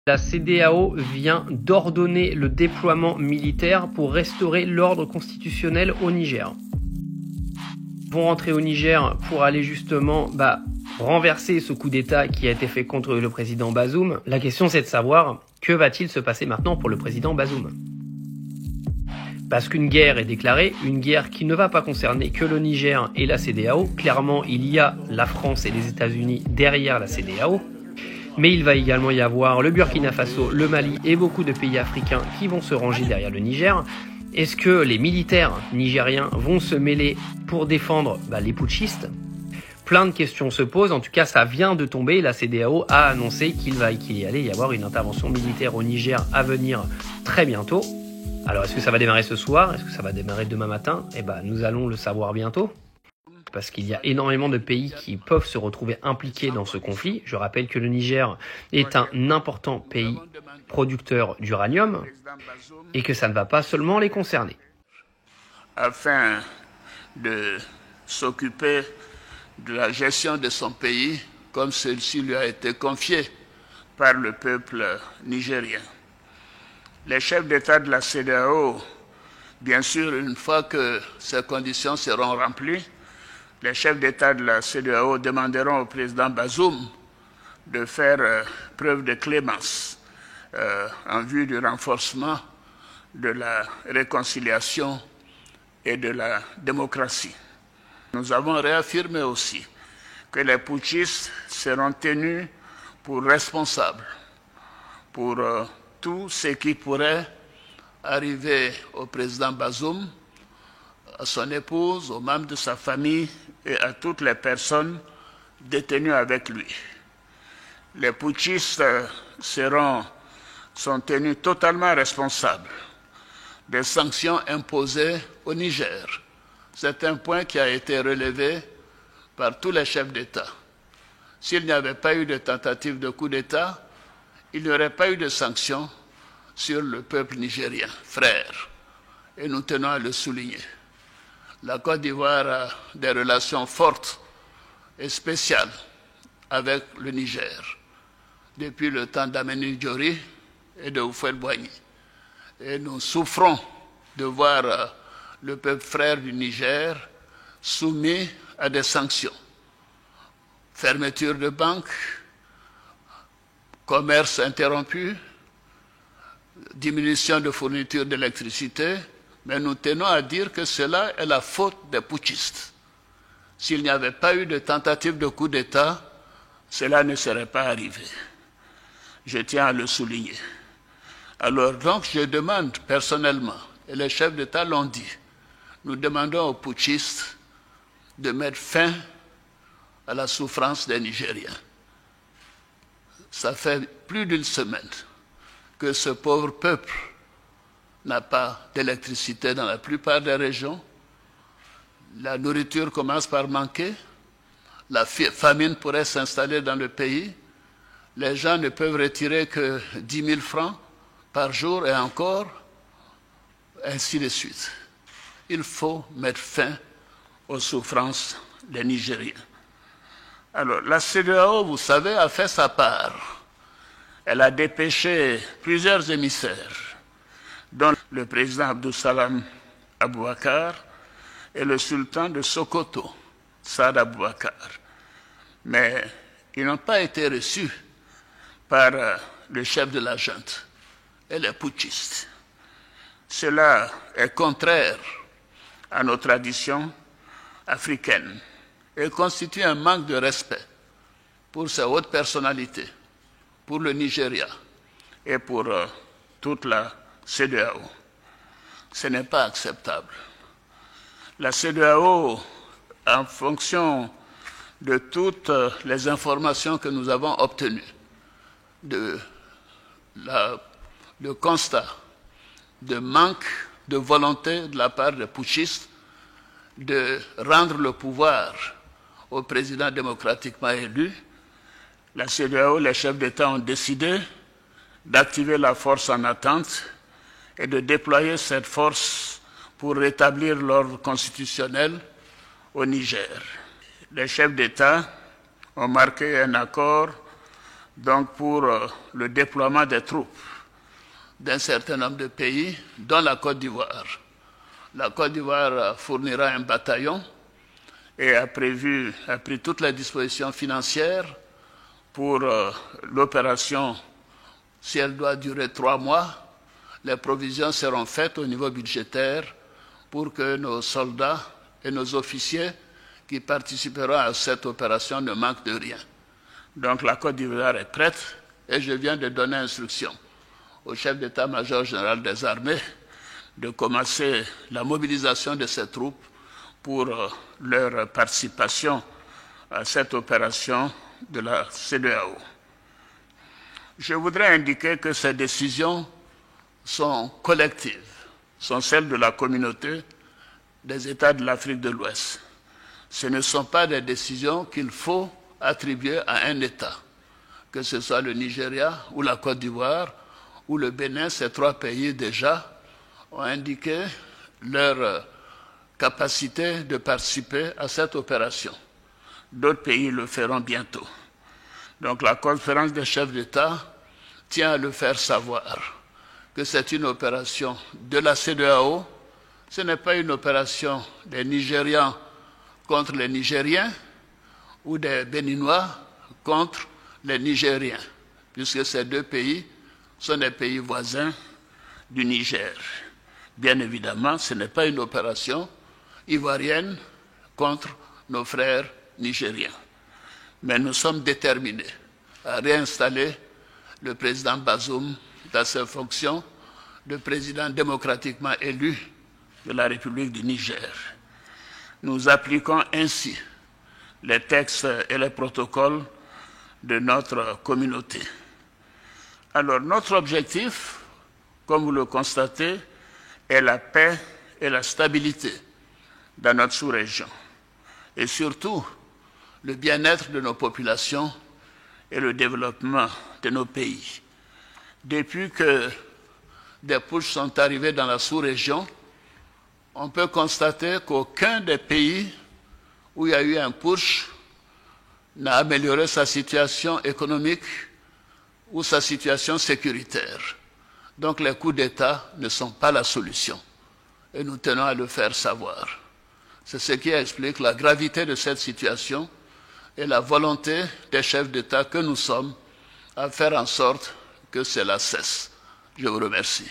La CEDEAO vient d'ordonner le déploiement militaire pour restaurer l'ordre constitutionnel au Niger. Ils vont rentrer au Niger pour aller justement renverser ce coup d'État qui a été fait contre le président Bazoum. La question c'est de savoir que va-t-il se passer maintenant pour le président Bazoum. Parce qu'une guerre est déclarée, une guerre qui ne va pas concerner que le Niger et la CEDEAO. Clairement, il y a la France et les États-Unis derrière la CEDEAO. Mais il va également y avoir le Burkina Faso, le Mali et beaucoup de pays africains qui vont se ranger derrière le Niger. Est-ce que les militaires nigériens vont se mêler pour défendre les putschistes ? Plein de questions se posent. En tout cas, ça vient de tomber. La CEDEAO a annoncé qu'il allait y avoir une intervention militaire au Niger à venir très bientôt. Alors, est-ce que ça va démarrer ce soir ? Est-ce que ça va démarrer demain matin ? Nous allons le savoir bientôt. Parce qu'il y a énormément de pays qui peuvent se retrouver impliqués dans ce conflit. Je rappelle que le Niger est un important pays producteur d'uranium et que ça ne va pas seulement les concerner. Afin de s'occuper de la gestion de son pays, comme celle-ci lui a été confiée par le peuple nigérien. Les chefs d'État de la CEDEAO, bien sûr, une fois que ces conditions seront remplies, les chefs d'État de la CEDEAO demanderont au président Bazoum de faire preuve de clémence en vue du renforcement de la réconciliation et de la démocratie. Nous avons réaffirmé aussi que les putschistes seront tenus pour responsables pour tout ce qui pourrait arriver au président Bazoum, à son épouse, aux membres de sa famille et à toutes les personnes détenues avec lui. Les putschistes sont tenus totalement responsables des sanctions imposées au Niger. C'est un point qui a été relevé par tous les chefs d'État. S'il n'y avait pas eu de tentative de coup d'État, il n'y aurait pas eu de sanctions sur le peuple nigérien, frère. Et nous tenons à le souligner. La Côte d'Ivoire a des relations fortes et spéciales avec le Niger depuis le temps d'Ameni Diori et de Houphouët-Boigny. Et nous souffrons de voir le peuple frère du Niger soumis à des sanctions. Fermeture de banques, commerce interrompu, diminution de fourniture d'électricité, mais nous tenons à dire que cela est la faute des putschistes. S'il n'y avait pas eu de tentative de coup d'État, cela ne serait pas arrivé. Je tiens à le souligner. Alors donc je demande personnellement, et les chefs d'État l'ont dit, nous demandons aux putschistes de mettre fin à la souffrance des Nigériens. Ça fait plus d'une semaine que ce pauvre peuple n'a pas d'électricité dans la plupart des régions. La nourriture commence par manquer. La famine pourrait s'installer dans le pays. Les gens ne peuvent retirer que 10 000 francs par jour et encore, ainsi de suite. Il faut mettre fin aux souffrances des Nigériens. Alors, la CEDEAO, vous savez, a fait sa part. Elle a dépêché plusieurs émissaires, dont le président Abdou Salam Aboubakar et le sultan de Sokoto, Saad Aboubakar. Mais ils n'ont pas été reçus par le chef de la junte et les putschistes. Cela est contraire à nos traditions africaines et constitue un manque de respect pour ces hautes personnalités, pour le Nigeria et pour toute la CEDEAO. Ce n'est pas acceptable. La CEDEAO, en fonction de toutes les informations que nous avons obtenues, le constat de manque de volonté de la part des putschistes de rendre le pouvoir au président démocratiquement élu, la CEDEAO, les chefs d'État ont décidé d'activer la force en attente et de déployer cette force pour rétablir l'ordre constitutionnel au Niger. Les chefs d'État ont marqué un accord donc pour le déploiement des troupes d'un certain nombre de pays, dont la Côte d'Ivoire. La Côte d'Ivoire fournira un bataillon et a pris toutes les dispositions financières pour l'opération. Si elle doit durer 3 mois, les provisions seront faites au niveau budgétaire pour que nos soldats et nos officiers qui participeront à cette opération ne manquent de rien. Donc la Côte d'Ivoire est prête et je viens de donner instruction au chef d'état-major général des armées de commencer la mobilisation de ces troupes pour leur participation à cette opération de la CEDEAO. Je voudrais indiquer que ces décisions sont collectives, sont celles de la communauté des États de l'Afrique de l'Ouest. Ce ne sont pas des décisions qu'il faut attribuer à un État, que ce soit le Nigeria ou la Côte d'Ivoire ou le Bénin. Ces 3 pays déjà ont indiqué leur capacité de participer à cette opération. D'autres pays le feront bientôt. Donc la conférence des chefs d'État tient à le faire savoir que c'est une opération de la CEDEAO. Ce n'est pas une opération des Nigérians contre les Nigériens ou des Béninois contre les Nigériens, puisque ces 2 pays sont des pays voisins du Niger. Bien évidemment, ce n'est pas une opération ivoirienne contre nos frères nigériens. Mais nous sommes déterminés à réinstaller le président Bazoum dans ses fonctions de président démocratiquement élu de la République du Niger. Nous appliquons ainsi les textes et les protocoles de notre communauté. Alors, notre objectif, comme vous le constatez, est la paix et la stabilité dans notre sous-région. Et surtout, le bien-être de nos populations et le développement de nos pays. Depuis que des putschs sont arrivés dans la sous-région, on peut constater qu'aucun des pays où il y a eu un putsch n'a amélioré sa situation économique ou sa situation sécuritaire. Donc les coups d'État ne sont pas la solution. Et nous tenons à le faire savoir. C'est ce qui explique la gravité de cette situation et la volonté des chefs d'État que nous sommes à faire en sorte que cela cesse. Je vous remercie.